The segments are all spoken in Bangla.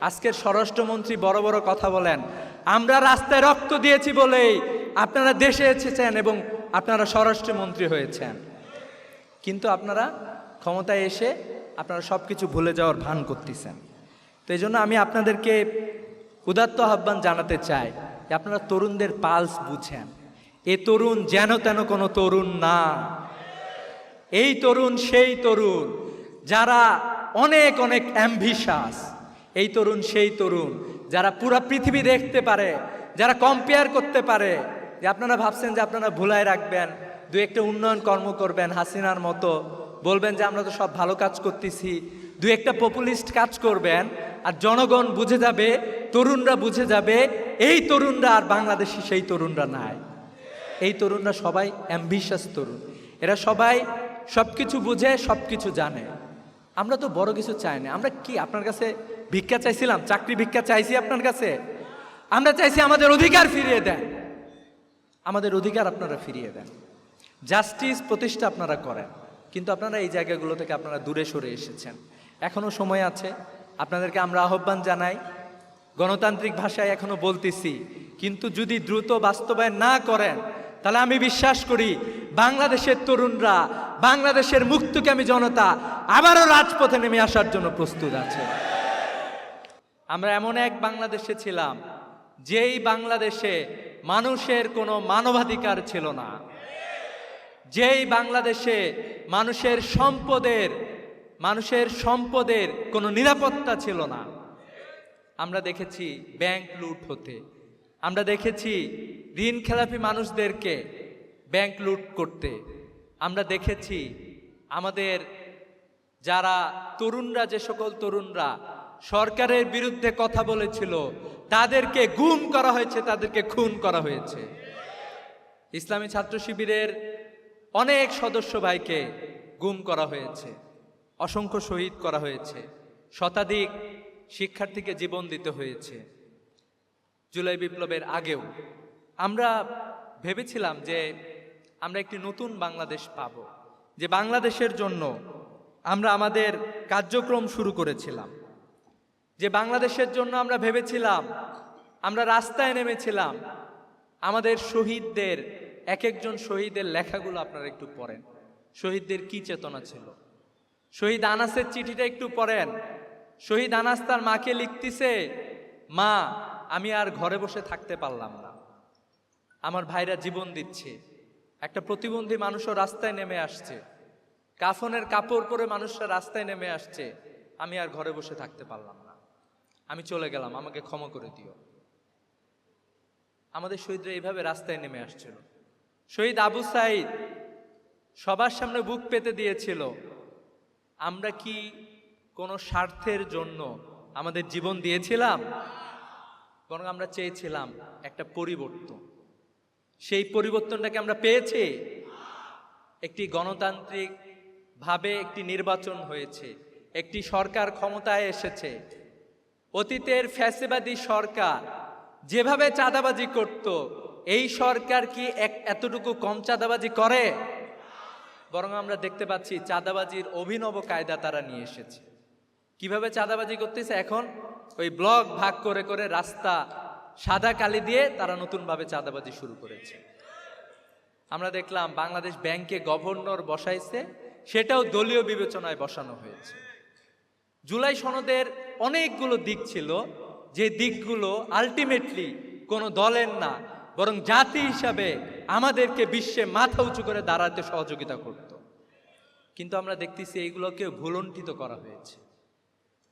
আজকের স্বরাষ্ট্রমন্ত্রী বড় বড় কথা বলেন, আমরা রাস্তায় রক্ত দিয়েছি বলেই আপনারা দেশে এসেছেন এবং আপনারা স্বরাষ্ট্রমন্ত্রী হয়েছেন। কিন্তু আপনারা ক্ষমতায় এসে আপনারা সব কিছু ভুলে যাওয়ার ভান করতেছেন। তো এই জন্য আমি আপনাদেরকে উদাত্ত আহ্বান জানাতে চাই যে আপনারা তরুণদের পালস বুঝেন। এ তরুণ যেন তেন কোনো তরুণ না, এই তরুণ সেই তরুণ যারা অনেক অনেক অ্যাম্বিশাস। এই তরুণ সেই তরুণ যারা পুরা পৃথিবী দেখতে পারে, যারা কম্পেয়ার করতে পারে। যে আপনারা ভাবছেন যে আপনারা ভুলায় রাখবেন, দু একটা উন্নয়ন কর্ম করবেন হাসিনার মতো, বলবেন যে আমরা তো সব ভালো কাজ করতেছি, দু একটা পপুলিস্ট কাজ করবেন, আর জনগণ বুঝে যাবে, তরুণরা বুঝে যাবে এই তরুণরা আর বাংলাদেশি সেই তরুণরা নাই। এই তরুণরা সবাই অ্যাম্বিশাস তরুণ, এরা সবাই সব কিছু বুঝে, সব কিছু জানে। আমরা তো বড় কিছু চাই না। আমরা কি আপনার কাছে ভিক্ষা চাইছিলাম? চাকরি ভিক্ষা চাইছি আপনার কাছে? আমরা চাইছি আমাদের অধিকার ফিরিয়ে দেন, আমাদের অধিকার আপনারা ফিরিয়ে দেন, জাস্টিস প্রতিষ্ঠা আপনারা করেন। কিন্তু আপনারা এই জায়গাগুলো থেকে আপনারা দূরে সরে এসেছেন। এখনো সময় আছে, আপনাদেরকে আমরা আহ্বান জানাই, গণতান্ত্রিক ভাষায় এখনো বলতেছি, কিন্তু যদি দ্রুত বাস্তবায়ন না করেন তাহলে আমি বিশ্বাস করি বাংলাদেশের তরুণরা, বাংলাদেশের মুক্তকামী জনতা আবারও রাজপথে নেমে আসার জন্য প্রস্তুত আছে। আমরা এমন এক বাংলাদেশে ছিলাম যেই বাংলাদেশে মানুষের কোনো মানবাধিকার ছিল না, যেই বাংলাদেশে মানুষের সম্পদের কোনো নিরাপত্তা ছিল না। আমরা দেখেছি ব্যাংক লুট হতে, আমরা দেখেছি ঋণ খেলাপি মানুষদেরকে ব্যাংক লুট করতে, আমরা দেখেছি আমাদের যারা তরুণরা, যে সকল তরুণরা সরকারের বিরুদ্ধে কথা বলেছিল তাদেরকে গুম করা হয়েছে, তাদেরকে খুন করা হয়েছে। ইসলামী ছাত্র শিবিরের অনেক সদস্য ভাইকে গুম করা হয়েছে, অসংখ্য শহীদ করা হয়েছে, শতাধিক শিক্ষার্থীকে জীবন দিতে হয়েছে। জুলাই বিপ্লবের আগেও আমরা ভেবেছিলাম যে আমরা একটি নতুন বাংলাদেশ পাব, যে বাংলাদেশের জন্য আমরা আমাদের কার্যক্রম শুরু করেছিলাম, যে বাংলাদেশের জন্য আমরা ভেবেছিলাম, আমরা রাস্তায় নেমেছিলাম। আমাদের শহীদদের, এক একজন শহীদের লেখাগুলো আপনারা একটু পড়েন, শহীদদের কি চেতনা ছিল। শহীদ আনাসের চিঠিটা একটু পড়েন। শহীদ আনাস তার মাকে লিখতেছে, মা আমি আর ঘরে বসে থাকতে পারলাম না, আমার ভাইরা জীবন দিচ্ছে, একটা প্রতিবন্ধী মানুষও রাস্তায় নেমে আসছে, কাফনের কাপড় পরে মানুষরা রাস্তায় নেমে আসছে, আমি আর ঘরে বসে থাকতে পারলাম না, আমি চলে গেলাম, আমাকে ক্ষমা করে দিও। আমাদের শহীদরা এইভাবে রাস্তায় নেমে আসছিল। শহীদ আবু সাইদ সবার সামনে বুক পেতে দিয়েছিল। আমরা কি কোনো স্বার্থের জন্য আমাদের জীবন দিয়েছিলাম? বরং আমরা চেয়েছিলাম একটা পরিবর্তন। সেই পরিবর্তনটাকে আমরা পেয়েছি। একটি গণতান্ত্রিক ভাবে একটি নির্বাচন হয়েছে, একটি সরকার ক্ষমতায় এসেছে। অতীতের ফ্যাসিবাদী সরকার যেভাবে চাঁদাবাজি করত, এই সরকার কি এতটুকু কম চাঁদাবাজি করে? বরং আমরা দেখতে পাচ্ছি চাঁদাবাজির অভিনব কায়দা তারা নিয়ে এসেছে। কিভাবে চাঁদাবাজি করতেছে? এখন ওই ব্লক ভাগ করে করে রাস্তা সাদা কালি দিয়ে তারা নতুনভাবে চাঁদাবাজি শুরু করেছে। আমরা দেখলাম বাংলাদেশ ব্যাংকে গভর্নর বসাইছে, সেটাও দলীয় বিবেচনায় বসানো হয়েছে। জুলাই সনদের অনেকগুলো দিক ছিল, যে দিকগুলো আলটিমেটলি কোনো দলের না, বরং জাতি হিসাবে আমাদেরকে বিশ্বে মাথা উঁচু করে দাঁড়াতে সহযোগিতা করত। কিন্তু আমরা দেখতেছি এইগুলোকে ভুলণ্ঠিত করা হয়েছে।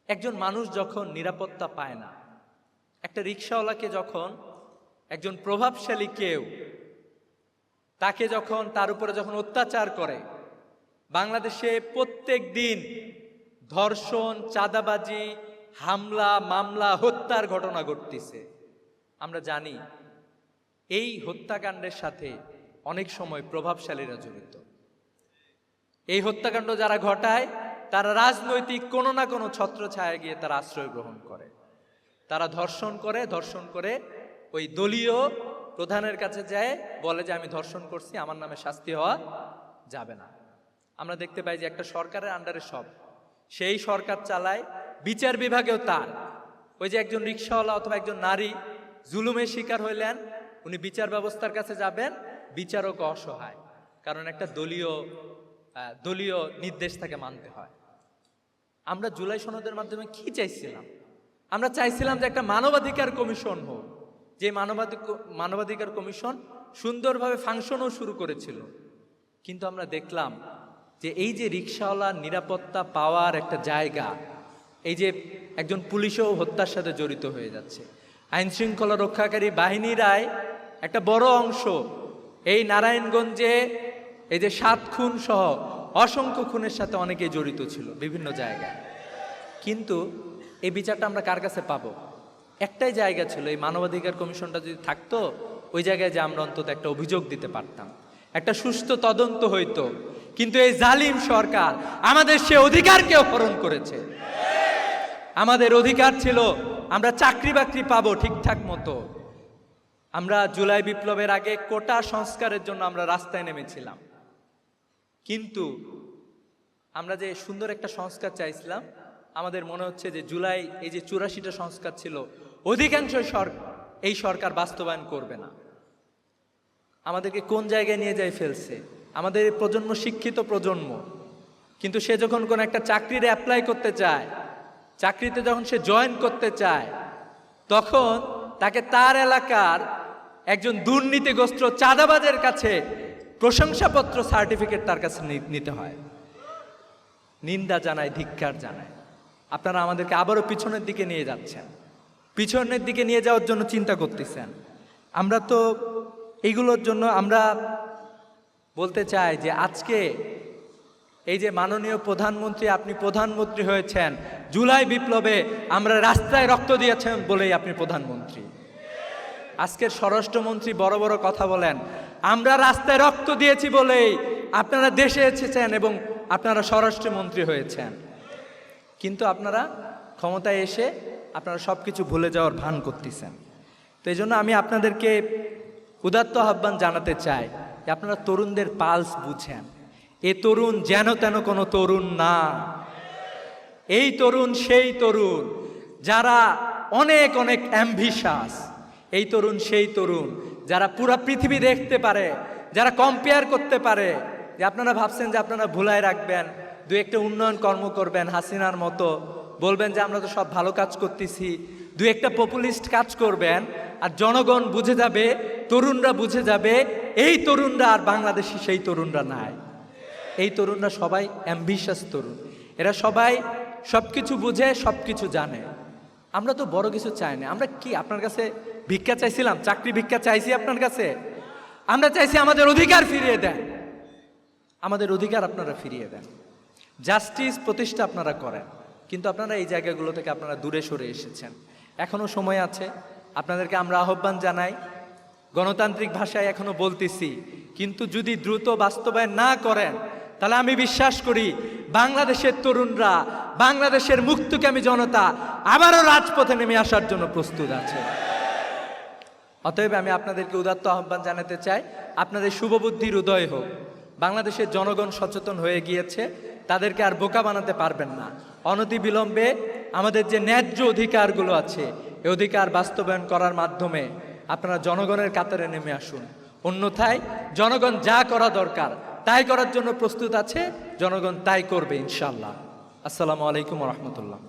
একজন মানুষ যখন নিরাপত্তা পায় না, একটা রিক্সাওয়ালাকে যখন একজন প্রভাবশালী কেউ তাকে যখন তার উপরে যখন অত্যাচার করে, বাংলাদেশে প্রত্যেক দিন ধর্ষণ, চাঁদাবাজি, হামলা, মামলা, হত্যার ঘটনা ঘটতেছে। আমরা জানি এই হত্যাকাণ্ডের সাথে অনেক সময় প্রভাবশালীরা জড়িত। এই হত্যাকাণ্ড যারা ঘটায় তারা রাজনৈতিক কোনো না কোনো ছত্রছায়ায় গিয়ে তারা আশ্রয় গ্রহণ করে। তারা ধর্ষণ করে ওই দলীয় প্রধানের কাছে যায়, বলে যে আমি ধর্ষণ করছি, আমার নামে শাস্তি হওয়া যাবে না। আমরা দেখতে পাই যে একটা সরকারের আন্ডারে সব, সেই সরকার চালায়, বিচার বিভাগেও তার, ওই যে একজন রিকশাওয়ালা অথবা একজন নারী জুলুমের শিকার হইলেন, উনি বিচার ব্যবস্থার কাছে যাবেন, বিচারক অসহায়, কারণ একটা দলীয় নির্দেশ তাকে মানতে হয়। আমরা জুলাই সনদের মাধ্যমে কি চাইছিলাম? আমরা চাইছিলাম যে একটা মানবাধিকার কমিশন হোক, যে মানবাধিকার কমিশন সুন্দরভাবে ফাংশনও শুরু করেছিল। কিন্তু আমরা দেখলাম যে এই যে রিকশাওয়ালার নিরাপত্তা পাওয়ার একটা জায়গা, এই যে একজন পুলিশও হত্যার সাথে জড়িত হয়ে যাচ্ছে, আইন শৃঙ্খলা রক্ষাকারী বাহিনীরাই একটা বড় অংশ এই নারায়ণগঞ্জে এই যে 7 খুন সহ অসংখ্য খুনের সাথে অনেকেই জড়িত ছিল বিভিন্ন জায়গায়। কিন্তু এই বিচারটা আমরা কার কাছে পাবো? একটাই জায়গা ছিল, এই মানবাধিকার কমিশনটা যদি থাকতো, ওই জায়গায় যে আমরা অন্তত একটা অভিযোগ দিতে পারতাম, একটা সুষ্ঠু তদন্ত হইতো। কিন্তু এই জালিম সরকার আমাদের সে অধিকারকেও হরণ করেছে। আমাদের অধিকার ছিল আমরা চাকরি বাকরি পাবো ঠিকঠাক মতো। আমরা জুলাই বিপ্লবের আগে কোটা সংস্কারের জন্য আমরা রাস্তায় নেমেছিলাম, কিন্তু আমরা যে সুন্দর একটা সংস্কার চাইছিলাম, আমাদের মনে হচ্ছে যে জুলাই এই যে 84টা সংস্কার ছিল, অধিকাংশ এই সরকার বাস্তবায়ন করবে না। আমাদেরকে কোন জায়গায় নিয়ে যায় ফেলছে? আমাদের এই প্রজন্ম শিক্ষিত প্রজন্ম, কিন্তু সে যখন কোন একটা চাকরির অ্যাপ্লাই করতে চায়, চাকরিতে যখন সে জয়েন করতে চায়, তখন তাকে তার এলাকার একজন দুর্নীতিগ্রস্ত চাঁদাবাজের কাছে প্রশংসাপত্র সার্টিফিকেট তার কাছে নিতে হয়। নিন্দা জানায়, ধিক্কার জানায়। আপনারা আমাদেরকে আবারও পিছনের দিকে নিয়ে যাচ্ছেন, পিছনের দিকে নিয়ে যাওয়ার জন্য চিন্তা করতেছেন। আমরা তো এইগুলোর জন্য আমরা বলতে চাই যে আজকে এই যে মাননীয় প্রধানমন্ত্রী, আপনি প্রধানমন্ত্রী হয়েছেন জুলাই বিপ্লবে, আমরা রাস্তায় রক্ত দিয়েছেন বলেই আপনি প্রধানমন্ত্রী। আজকের স্বরাষ্ট্রমন্ত্রী বড় বড় কথা বলেন, আমরা রাস্তায় রক্ত দিয়েছি বলেই আপনারা দেশে এসেছেন এবং আপনারা স্বরাষ্ট্রমন্ত্রী হয়েছেন। কিন্তু আপনারা ক্ষমতায় এসে আপনারা সব কিছু ভুলে যাওয়ার ভান করতেছেন। তো এই জন্য আমি আপনাদেরকে উদাত্ত আহ্বান জানাতে চাই যে আপনারা তরুণদের পালস বুঝেন। এ তরুণ যেন তেন কোনো তরুণ না। এই তরুণ সেই তরুণ যারা অনেক অনেক অ্যাম্বিশাস। এই তরুণ সেই তরুণ যারা পুরা পৃথিবী দেখতে পারে, যারা কম্পেয়ার করতে পারে। যে আপনারা ভাবছেন যে আপনারা ভুলায় রাখবেন, দু একটা উন্নয়ন কর্ম করবেন হাসিনার মতো, বলবেন যে আমরা তো সব ভালো কাজ করতেছি, দু একটা পপুলিস্ট কাজ করবেন, আর জনগণ বুঝে যাবে, তরুণরা বুঝে যাবে এই তরুণরা আর বাংলাদেশি সেই তরুণরা নাই। এই তরুণরা সবাই অ্যাম্বিশাস তরুণ, এরা সবাই সব কিছু বুঝে, সব কিছু জানে। আমরা তো বড় কিছু চাই না। আমরা কি আপনার কাছে ভিক্ষা চাইছিলাম? চাকরি ভিক্ষা চাইছি আপনার কাছে? আমরা চাইছি আমাদের অধিকার ফিরিয়ে দেন, আমাদের অধিকার আপনারা ফিরিয়ে দেন, জাস্টিস প্রতিষ্ঠা আপনারা করেন। কিন্তু আপনারা এই জায়গাগুলো থেকে আপনারা দূরে সরে এসেছেন। এখনো সময় আছে, আপনাদেরকে আমরা আহ্বান জানাই, গণতান্ত্রিক ভাষায় এখনো বলতেছি, কিন্তু যদি দ্রুত বাস্তবায়ন না করেন তাহলে আমি বিশ্বাস করি বাংলাদেশের তরুণরা, বাংলাদেশের মুক্তকামী জনতা আবারও রাজপথে নেমে আসার জন্য প্রস্তুত আছে। অতএব আমি আপনাদেরকে উদাত্ত আহ্বান জানাতে চাই, আপনাদের শুভবুদ্ধির উদয় হোক। বাংলাদেশের জনগণ সচেতন হয়ে গিয়েছে, তাদেরকে আর বোকা বানাতে পারবেন না। অনতিবিলম্বে আমাদের যে ন্যায্য অধিকারগুলো আছে, এই অধিকার বাস্তবায়ন করার মাধ্যমে আপনারা জনগণের কাতারে নেমে আসুন। অন্যথায় জনগণ যা করা দরকার তাই করার জন্য প্রস্তুত আছে, জনগণ তাই করবে ইনশাআল্লাহ। আসসালামু আলাইকুম ওয়া রাহমাতুল্লাহ।